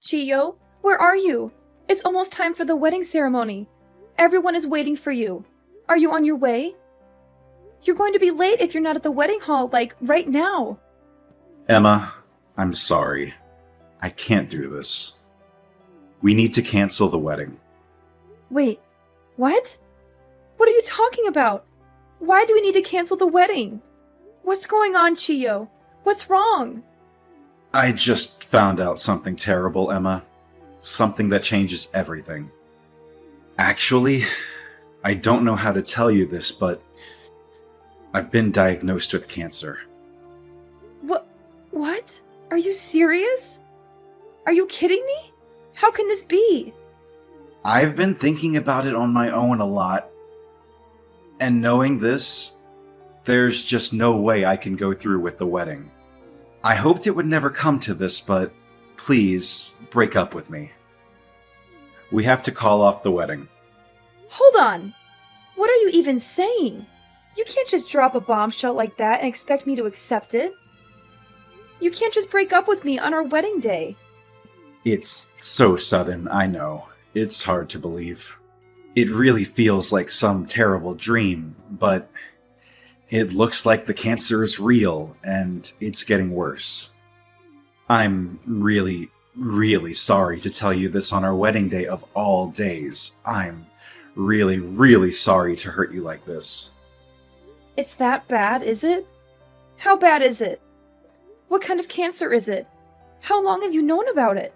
Chiyo, where are you? It's almost time for the wedding ceremony. Everyone is waiting for you. Are you on your way? You're going to be late if you're not at the wedding hall, like, right now. Emma, I'm sorry. I can't do this. We need to cancel the wedding. Wait, what? What are you talking about? Why do we need to cancel the wedding? What's going on, Chiyo? What's wrong? I just found out something terrible, Emma. Something that changes everything. Actually, I don't know how to tell you this, but I've been diagnosed with cancer. What? Are you serious? Are you kidding me? How can this be? I've been thinking about it on my own a lot. And knowing this, there's just no way I can go through with the wedding. I hoped it would never come to this, but please, break up with me. We have to call off the wedding. Hold on! What are you even saying? You can't just drop a bombshell like that and expect me to accept it. You can't just break up with me on our wedding day. It's so sudden, I know. It's hard to believe. It really feels like some terrible dream, but it looks like the cancer is real, and it's getting worse. I'm really, really sorry to tell you this on our wedding day of all days. I'm really, really sorry to hurt you like this. It's that bad, is it? How bad is it? What kind of cancer is it? How long have you known about it?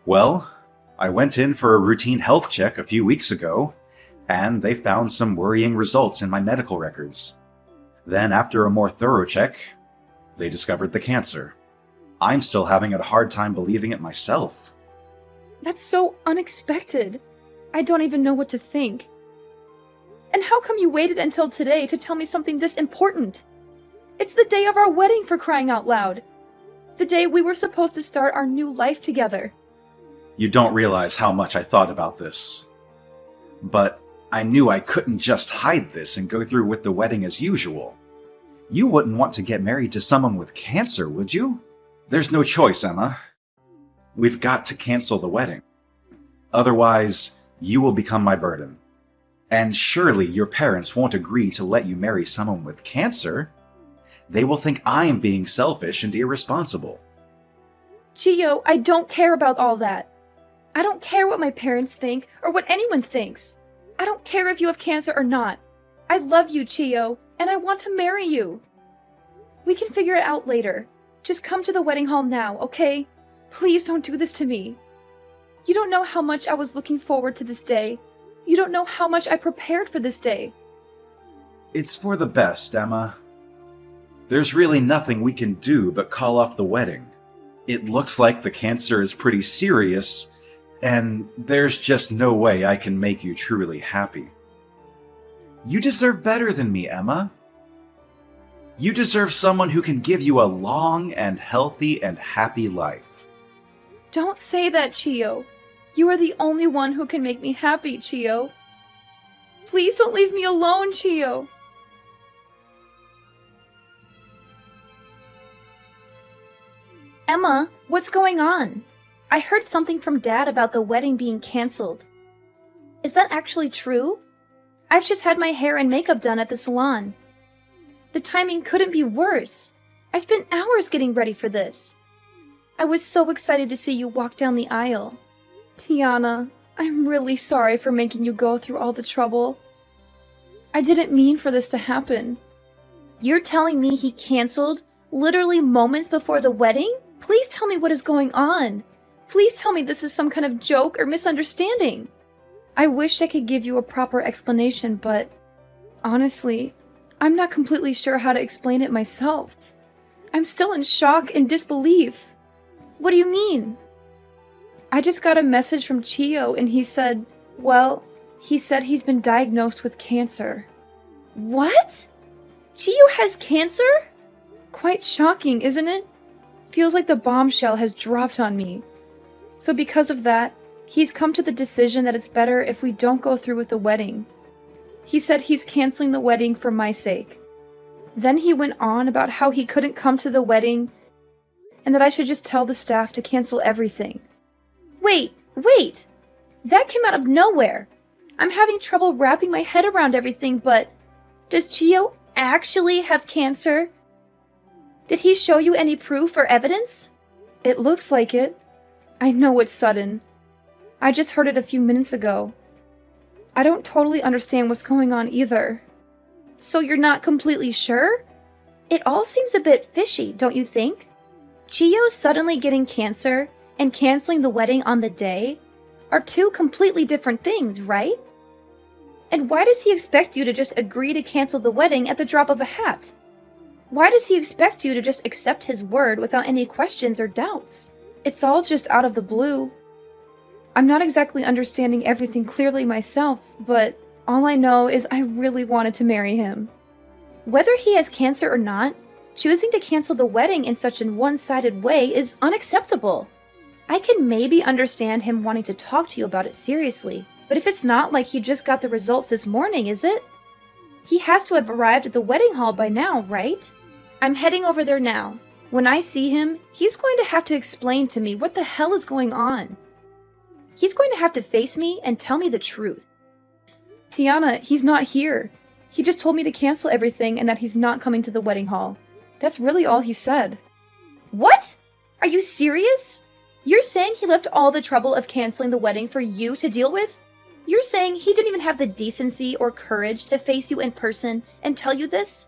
Well, I went in for a routine health check a few weeks ago, and they found some worrying results in my medical records. Then, after a more thorough check, they discovered the cancer. I'm still having a hard time believing it myself. That's so unexpected. I don't even know what to think. And how come you waited until today to tell me something this important? It's the day of our wedding, for crying out loud. The day we were supposed to start our new life together. You don't realize how much I thought about this. But I knew I couldn't just hide this and go through with the wedding as usual. You wouldn't want to get married to someone with cancer, would you? There's no choice, Emma. We've got to cancel the wedding. Otherwise, you will become my burden. And surely your parents won't agree to let you marry someone with cancer. They will think I am being selfish and irresponsible. Chiyo, I don't care about all that. I don't care what my parents think or what anyone thinks. I don't care if you have cancer or not. I love you, Chiyo, and I want to marry you. We can figure it out later. Just come to the wedding hall now, okay? Please don't do this to me. You don't know how much I was looking forward to this day. You don't know how much I prepared for this day. It's for the best, Emma. There's really nothing we can do but call off the wedding. It looks like the cancer is pretty serious, and there's just no way I can make you truly happy. You deserve better than me, Emma. You deserve someone who can give you a long and healthy and happy life. Don't say that, Chiyo. You are the only one who can make me happy, Chiyo. Please don't leave me alone, Chiyo. Emma, what's going on? I heard something from Dad about the wedding being canceled. Is that actually true? I've just had my hair and makeup done at the salon. The timing couldn't be worse. I spent hours getting ready for this. I was so excited to see you walk down the aisle. Tiana, I'm really sorry for making you go through all the trouble. I didn't mean for this to happen. You're telling me he canceled literally moments before the wedding? Please tell me what is going on. Please tell me this is some kind of joke or misunderstanding. I wish I could give you a proper explanation, but honestly, I'm not completely sure how to explain it myself. I'm still in shock and disbelief. What do you mean? I just got a message from Chiyo and he said he's been diagnosed with cancer. What? Chiyo has cancer? Quite shocking, isn't it? Feels like the bombshell has dropped on me. So because of that, he's come to the decision that it's better if we don't go through with the wedding. He said he's canceling the wedding for my sake. Then he went on about how he couldn't come to the wedding and that I should just tell the staff to cancel everything. Wait! That came out of nowhere. I'm having trouble wrapping my head around everything, but does Chio actually have cancer? Did he show you any proof or evidence? It looks like it. I know it's sudden. I just heard it a few minutes ago. I don't totally understand what's going on either. So you're not completely sure? It all seems a bit fishy, don't you think? Chio suddenly getting cancer and canceling the wedding on the day are two completely different things, right? And why does he expect you to just agree to cancel the wedding at the drop of a hat? Why does he expect you to just accept his word without any questions or doubts? It's all just out of the blue. I'm not exactly understanding everything clearly myself, but all I know is I really wanted to marry him. Whether he has cancer or not, choosing to cancel the wedding in such a one-sided way is unacceptable. I can maybe understand him wanting to talk to you about it seriously, but if it's not like he just got the results this morning, is it? He has to have arrived at the wedding hall by now, right? I'm heading over there now. When I see him, he's going to have to explain to me what the hell is going on. He's going to have to face me and tell me the truth. Tiana, he's not here. He just told me to cancel everything and that he's not coming to the wedding hall. That's really all he said. What? Are you serious? You're saying he left all the trouble of canceling the wedding for you to deal with? You're saying he didn't even have the decency or courage to face you in person and tell you this?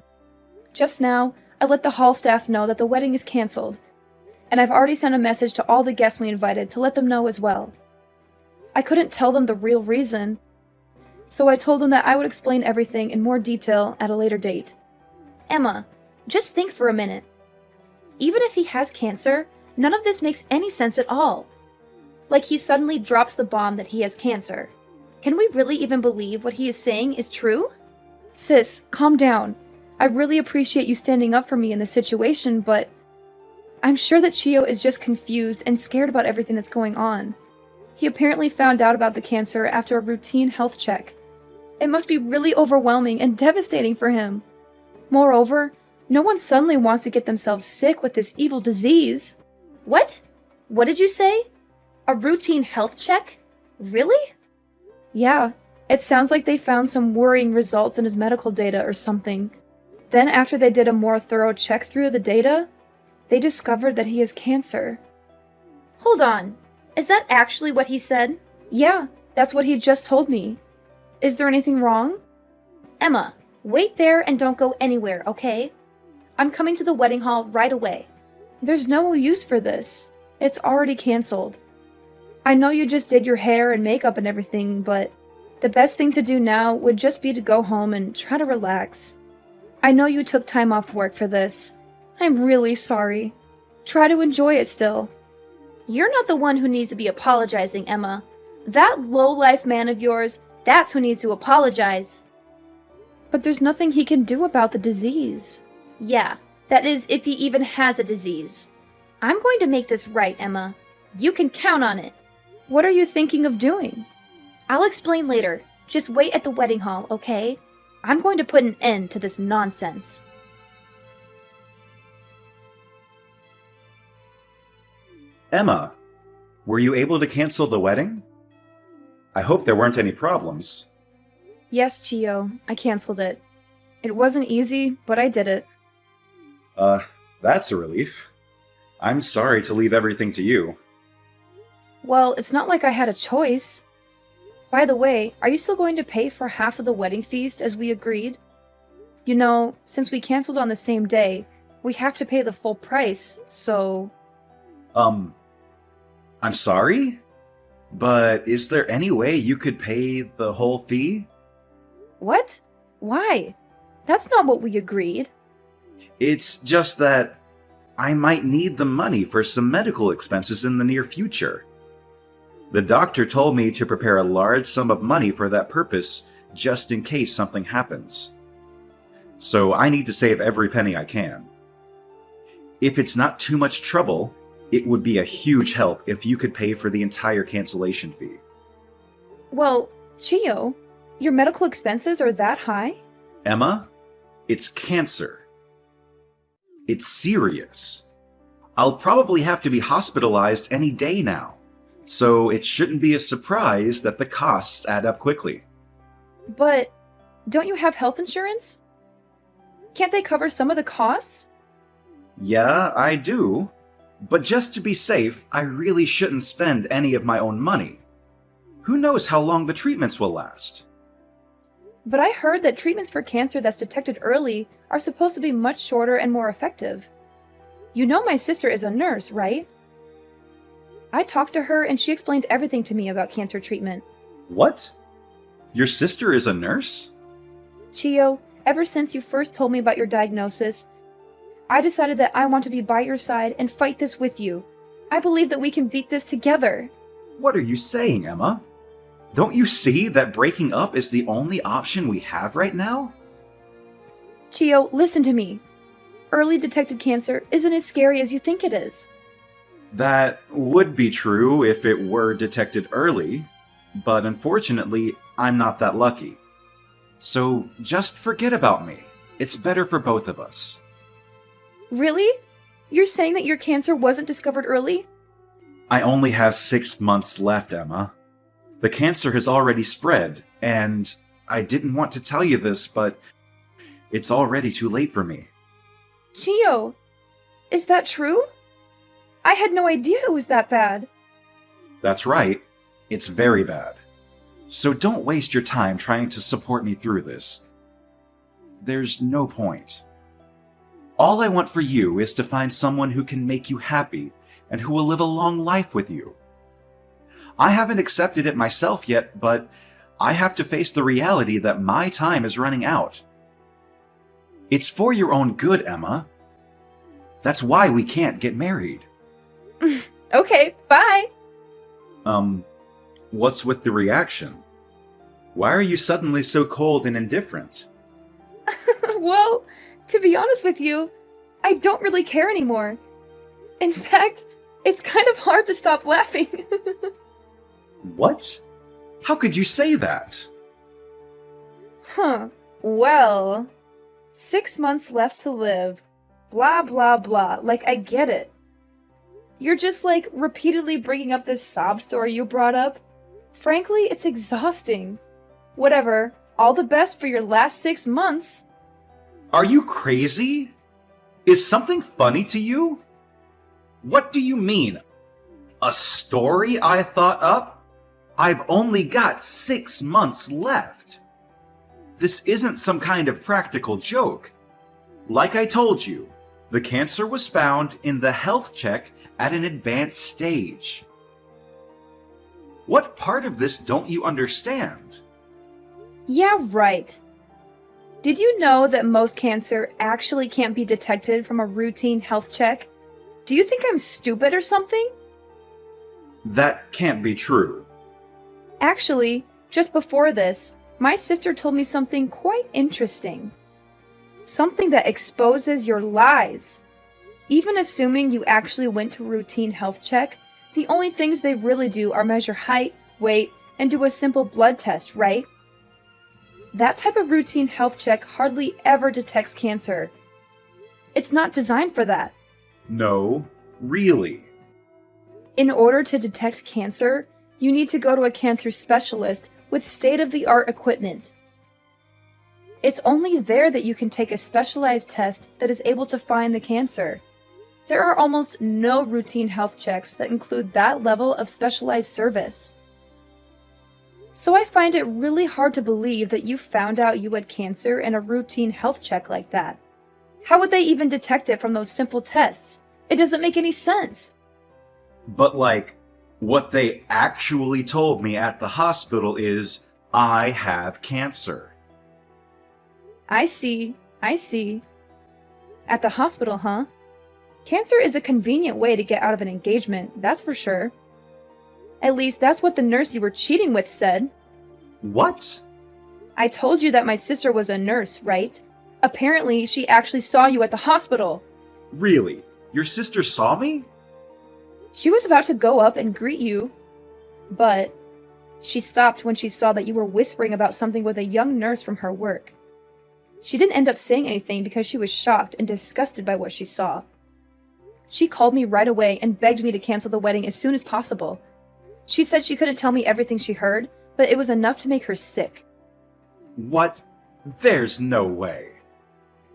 Just now, I let the hall staff know that the wedding is canceled, and I've already sent a message to all the guests we invited to let them know as well. I couldn't tell them the real reason, so I told them that I would explain everything in more detail at a later date. Emma, just think for a minute. Even if he has cancer, none of this makes any sense at all. Like he suddenly drops the bomb that he has cancer. Can we really even believe what he is saying is true? Sis, calm down. I really appreciate you standing up for me in this situation, but I'm sure that Chio is just confused and scared about everything that's going on. He apparently found out about the cancer after a routine health check. It must be really overwhelming and devastating for him. Moreover, no one suddenly wants to get themselves sick with this evil disease. What? What did you say? A routine health check? Really? Yeah, it sounds like they found some worrying results in his medical data or something. Then after they did a more thorough check through the data, they discovered that he has cancer. Hold on. Is that actually what he said? Yeah, that's what he just told me. Is there anything wrong? Emma, wait there and don't go anywhere, okay? I'm coming to the wedding hall right away. There's no use for this. It's already canceled. I know you just did your hair and makeup and everything, but the best thing to do now would just be to go home and try to relax. I know you took time off work for this. I'm really sorry. Try to enjoy it still. You're not the one who needs to be apologizing, Emma. That low-life man of yours, that's who needs to apologize. But there's nothing he can do about the disease. Yeah, that is if he even has a disease. I'm going to make this right, Emma. You can count on it. What are you thinking of doing? I'll explain later. Just wait at the wedding hall, okay? I'm going to put an end to this nonsense. Emma, were you able to cancel the wedding? I hope there weren't any problems. Yes, Chio, I canceled it. It wasn't easy, but I did it. That's a relief. I'm sorry to leave everything to you. Well, it's not like I had a choice. By the way, are you still going to pay for half of the wedding feast as we agreed? You know, since we canceled on the same day, we have to pay the full price, so... I'm sorry? But is there any way you could pay the whole fee? What? Why? That's not what we agreed. It's just that I might need the money for some medical expenses in the near future. The doctor told me to prepare a large sum of money for that purpose, just in case something happens. So I need to save every penny I can. If it's not too much trouble, it would be a huge help if you could pay for the entire cancellation fee. Well, Chio, your medical expenses are that high? Emma, it's cancer. It's serious. I'll probably have to be hospitalized any day now. So it shouldn't be a surprise that the costs add up quickly. But don't you have health insurance? Can't they cover some of the costs? Yeah, I do. But just to be safe, I really shouldn't spend any of my own money. Who knows how long the treatments will last? But I heard that treatments for cancer that's detected early are supposed to be much shorter and more effective. You know my sister is a nurse, right? I talked to her and she explained everything to me about cancer treatment. What? Your sister is a nurse? Chio, ever since you first told me about your diagnosis, I decided that I want to be by your side and fight this with you. I believe that we can beat this together. What are you saying, Emma? Don't you see that breaking up is the only option we have right now? Chio, listen to me. Early detected cancer isn't as scary as you think it is. That would be true if it were detected early, but unfortunately, I'm not that lucky. So just forget about me. It's better for both of us. Really? You're saying that your cancer wasn't discovered early? I only have 6 months left, Emma. The cancer has already spread, and I didn't want to tell you this, but it's already too late for me. Chio, is that true? I had no idea it was that bad. That's right. It's very bad. So don't waste your time trying to support me through this. There's no point. All I want for you is to find someone who can make you happy and who will live a long life with you. I haven't accepted it myself yet, but I have to face the reality that my time is running out. It's for your own good, Emma. That's why we can't get married. Okay, bye. What's with the reaction? Why are you suddenly so cold and indifferent? Well, to be honest with you, I don't really care anymore. In fact, it's kind of hard to stop laughing. What? How could you say that? Well, 6 months left to live. Blah, blah, blah. Like, I get it. You're just, repeatedly bringing up this sob story you brought up. Frankly, it's exhausting. Whatever. All the best for your last 6 months. Are you crazy? Is something funny to you? What do you mean? A story I thought up? I've only got 6 months left. This isn't some kind of practical joke. Like I told you, the cancer was found in the health check at an advanced stage. What part of this don't you understand? Yeah, right. Did you know that most cancer actually can't be detected from a routine health check? Do you think I'm stupid or something? That can't be true. Actually, just before this, my sister told me something quite interesting. Something that exposes your lies. Even assuming you actually went to a routine health check, the only things they really do are measure height, weight, and do a simple blood test, right? That type of routine health check hardly ever detects cancer. It's not designed for that. No, really. In order to detect cancer, you need to go to a cancer specialist with state-of-the-art equipment. It's only there that you can take a specialized test that is able to find the cancer. There are almost no routine health checks that include that level of specialized service. So I find it really hard to believe that you found out you had cancer in a routine health check like that. How would they even detect it from those simple tests? It doesn't make any sense. But what they actually told me at the hospital is I have cancer. I see. At the hospital, huh? Cancer is a convenient way to get out of an engagement, that's for sure. At least that's what the nurse you were cheating with said. What? I told you that my sister was a nurse, right? Apparently, she actually saw you at the hospital. Really? Your sister saw me? She was about to go up and greet you, but she stopped when she saw that you were whispering about something with a young nurse from her work. She didn't end up saying anything because she was shocked and disgusted by what she saw. She called me right away and begged me to cancel the wedding as soon as possible. She said she couldn't tell me everything she heard, but it was enough to make her sick. What? There's no way.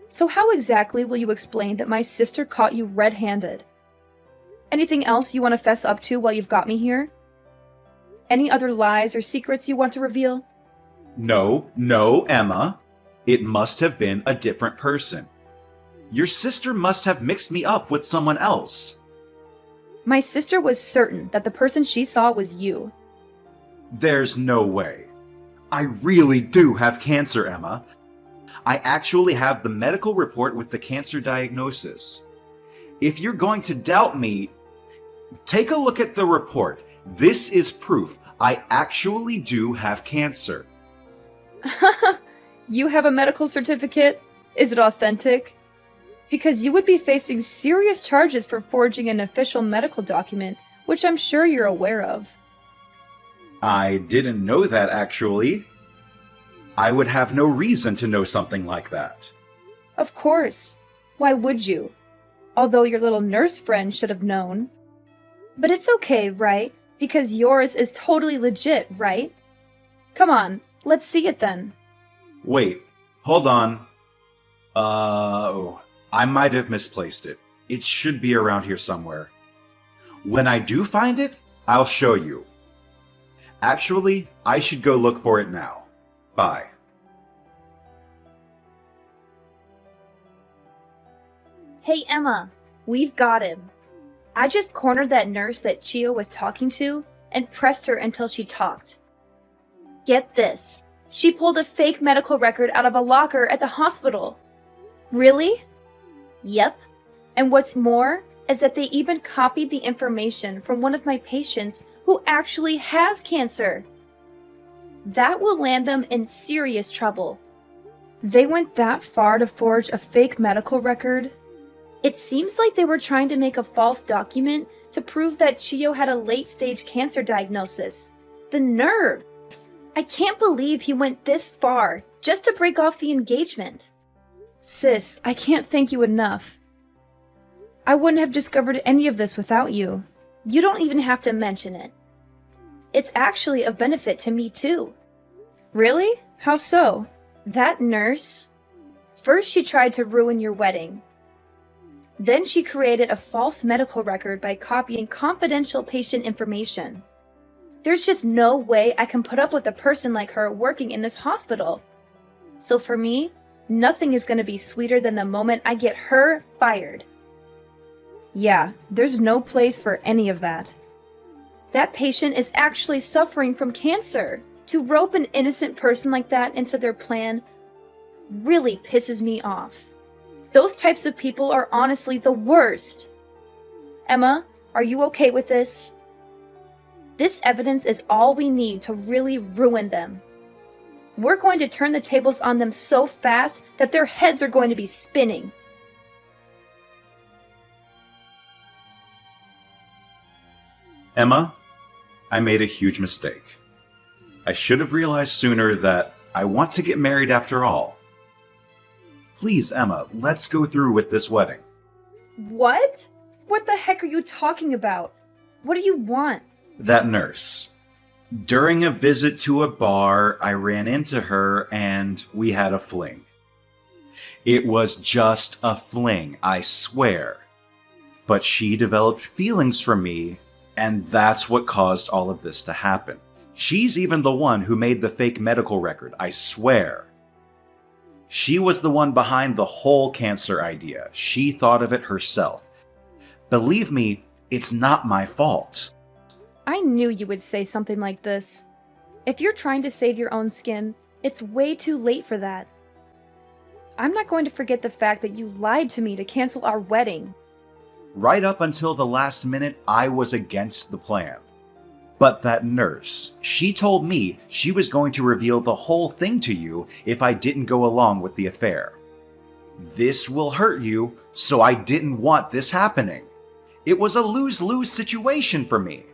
So how exactly will you explain that my sister caught you red-handed? Anything else you want to fess up to while you've got me here? Any other lies or secrets you want to reveal? No, Emma. It must have been a different person. Your sister must have mixed me up with someone else. My sister was certain that the person she saw was you. There's no way. I really do have cancer, Emma. I actually have the medical report with the cancer diagnosis. If you're going to doubt me, take a look at the report. This is proof I actually do have cancer. You have a medical certificate? Is it authentic? Because you would be facing serious charges for forging an official medical document, which I'm sure you're aware of. I didn't know that, actually. I would have no reason to know something like that. Of course. Why would you? Although your little nurse friend should have known. But it's okay, right? Because yours is totally legit, right? Come on, let's see it then. Wait, hold on. Oh, I might have misplaced it. It should be around here somewhere. When I do find it, I'll show you. Actually, I should go look for it now. Bye. Hey Emma, we've got him. I just cornered that nurse that Chio was talking to and pressed her until she talked. Get this. She pulled a fake medical record out of a locker at the hospital. Really? Yep. And what's more is that they even copied the information from one of my patients who actually has cancer. That will land them in serious trouble. They went that far to forge a fake medical record? It seems like they were trying to make a false document to prove that Chio had a late-stage cancer diagnosis. The nerve! I can't believe he went this far just to break off the engagement. Sis, I can't thank you enough. I wouldn't have discovered any of this without you. You don't even have to mention it. It's actually of benefit to me too. Really? How so? That nurse? First she tried to ruin your wedding. Then she created a false medical record by copying confidential patient information. There's just no way I can put up with a person like her working in this hospital. So for me, nothing is going to be sweeter than the moment I get her fired. Yeah, there's no place for any of that. That patient is actually suffering from cancer. To rope an innocent person like that into their plan really pisses me off. Those types of people are honestly the worst. Emma, are you okay with this? This evidence is all we need to really ruin them. We're going to turn the tables on them so fast that their heads are going to be spinning. Emma, I made a huge mistake. I should have realized sooner that I want to get married after all. Please, Emma, let's go through with this wedding. What? What the heck are you talking about? What do you want? That nurse. During a visit to a bar, I ran into her and we had a fling. It was just a fling, I swear. But she developed feelings for me, and that's what caused all of this to happen. She's even the one who made the fake medical record, I swear. She was the one behind the whole cancer idea. She thought of it herself. Believe me, it's not my fault. I knew you would say something like this. If you're trying to save your own skin, it's way too late for that. I'm not going to forget the fact that you lied to me to cancel our wedding. Right up until the last minute, I was against the plan. But that nurse, she told me she was going to reveal the whole thing to you if I didn't go along with the affair. This will hurt you, so I didn't want this happening. It was a lose-lose situation for me.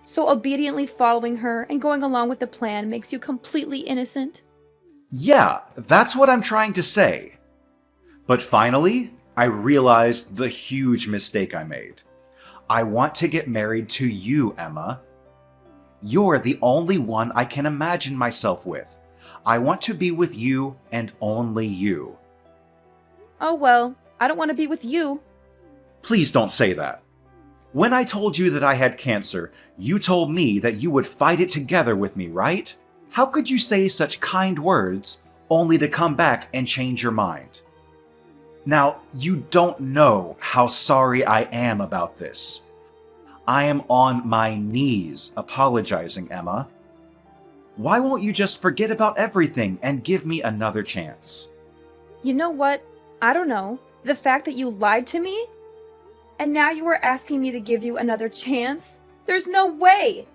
So obediently following her and going along with the plan makes you completely innocent? Yeah, that's what I'm trying to say. But finally, I realized the huge mistake I made. I want to get married to you, Emma. You're the only one I can imagine myself with. I want to be with you and only you. Oh well, I don't want to be with you. Please don't say that. When I told you that I had cancer, you told me that you would fight it together with me, right? How could you say such kind words only to come back and change your mind? Now, you don't know how sorry I am about this. I am on my knees apologizing, Emma. Why won't you just forget about everything and give me another chance? You know what? I don't know. The fact that you lied to me? And now you are asking me to give you another chance? There's no way!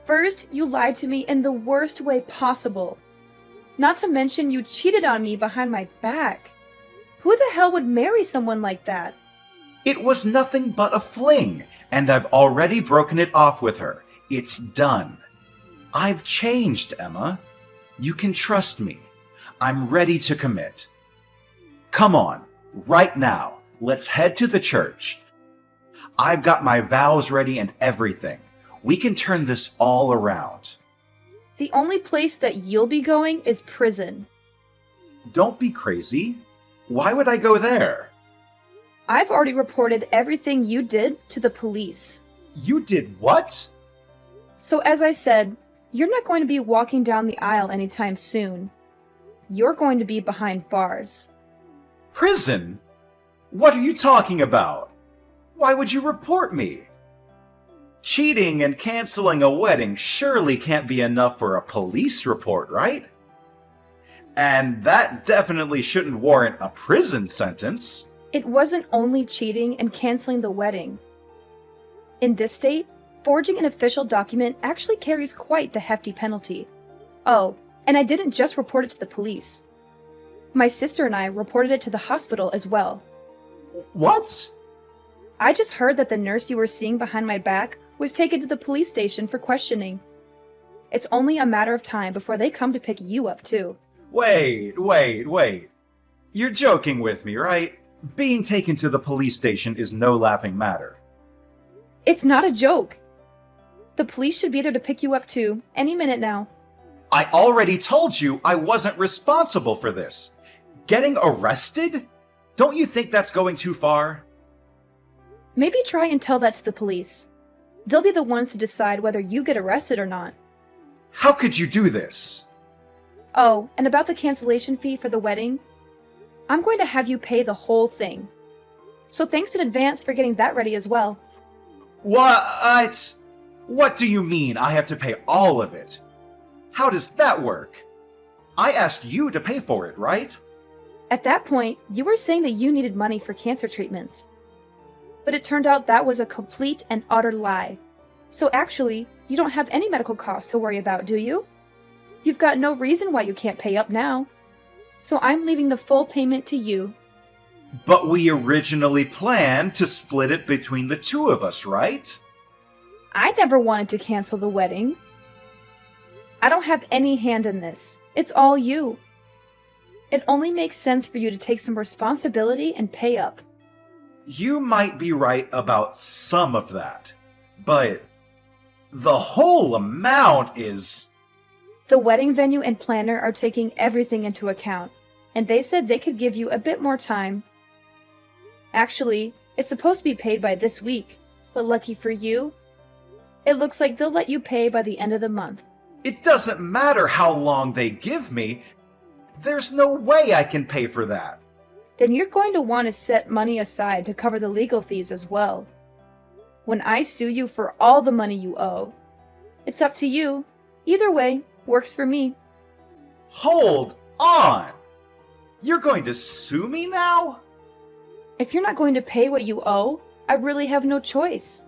First, you lied to me in the worst way possible. Not to mention you cheated on me behind my back. Who the hell would marry someone like that? It was nothing but a fling, and I've already broken it off with her. It's done. I've changed, Emma. You can trust me. I'm ready to commit. Come on, right now. Let's head to the church. I've got my vows ready and everything. We can turn this all around. The only place that you'll be going is prison. Don't be crazy. Why would I go there? I've already reported everything you did to the police. You did what? So as I said, you're not going to be walking down the aisle anytime soon. You're going to be behind bars. Prison? What are you talking about? Why would you report me? Cheating and canceling a wedding surely can't be enough for a police report, right? And that definitely shouldn't warrant a prison sentence. It wasn't only cheating and canceling the wedding. In this state, forging an official document actually carries quite the hefty penalty. Oh, and I didn't just report it to the police. My sister and I reported it to the hospital as well. What? I just heard that the nurse you were seeing behind my back was taken to the police station for questioning. It's only a matter of time before they come to pick you up too. Wait. You're joking with me, right? Being taken to the police station is no laughing matter. It's not a joke. The police should be there to pick you up too, any minute now. I already told you I wasn't responsible for this. Getting arrested? Don't you think that's going too far? Maybe try and tell that to the police. They'll be the ones to decide whether you get arrested or not. How could you do this? Oh, and about the cancellation fee for the wedding, I'm going to have you pay the whole thing. So thanks in advance for getting that ready as well. What? What do you mean I have to pay all of it? How does that work? I asked you to pay for it, right? At that point, you were saying that you needed money for cancer treatments. But it turned out that was a complete and utter lie. So actually, you don't have any medical costs to worry about, do you? You've got no reason why you can't pay up now. So I'm leaving the full payment to you. But we originally planned to split it between the two of us, right? I never wanted to cancel the wedding. I don't have any hand in this. It's all you. It only makes sense for you to take some responsibility and pay up. You might be right about some of that, but the whole amount is... The wedding venue and planner are taking everything into account, and they said they could give you a bit more time. Actually, it's supposed to be paid by this week, but lucky for you, it looks like they'll let you pay by the end of the month. It doesn't matter how long they give me. There's no way I can pay for that. Then you're going to want to set money aside to cover the legal fees as well. When I sue you for all the money you owe, it's up to you. Either way, works for me. Hold on! You're going to sue me now? If you're not going to pay what you owe, I really have no choice.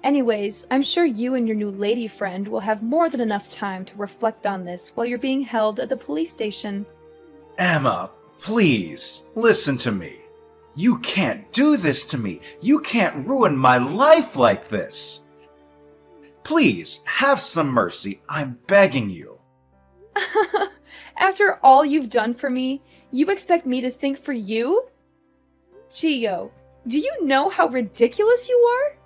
Anyways, I'm sure you and your new lady friend will have more than enough time to reflect on this while you're being held at the police station. Emma, please, listen to me. You can't do this to me. You can't ruin my life like this. Please, have some mercy. I'm begging you. After all you've done for me, you expect me to think for you? Chio, do you know how ridiculous you are?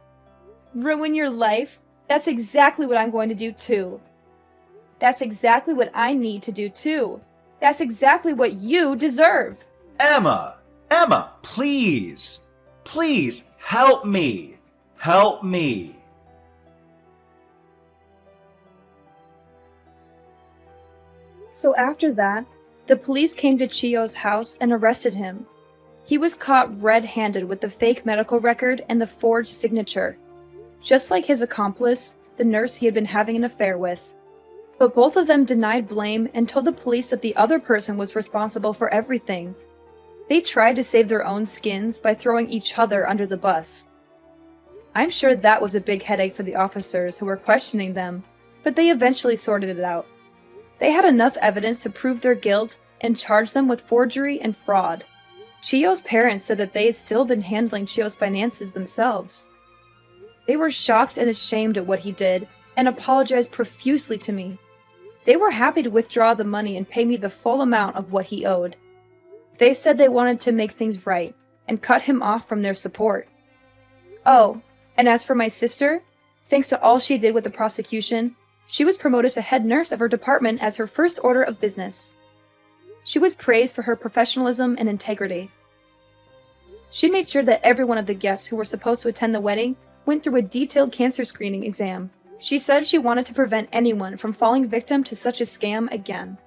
Ruin your life That's exactly what I'm going to do too. That's exactly what I need to do too. That's exactly what you deserve. Emma! Emma, please! Please, help me! Help me! So after that, the police came to Chio's house and arrested him. He was caught red-handed with the fake medical record and the forged signature, just like his accomplice, the nurse he had been having an affair with. But both of them denied blame and told the police that the other person was responsible for everything. They tried to save their own skins by throwing each other under the bus. I'm sure that was a big headache for the officers who were questioning them, but they eventually sorted it out. They had enough evidence to prove their guilt and charge them with forgery and fraud. Chio's parents said that they had still been handling Chio's finances themselves. They were shocked and ashamed at what he did and apologized profusely to me. They were happy to withdraw the money and pay me the full amount of what he owed. They said they wanted to make things right and cut him off from their support. Oh, and as for my sister, thanks to all she did with the prosecution, she was promoted to head nurse of her department as her first order of business. She was praised for her professionalism and integrity. She made sure that every one of the guests who were supposed to attend the wedding went through a detailed cancer screening exam. She said she wanted to prevent anyone from falling victim to such a scam again.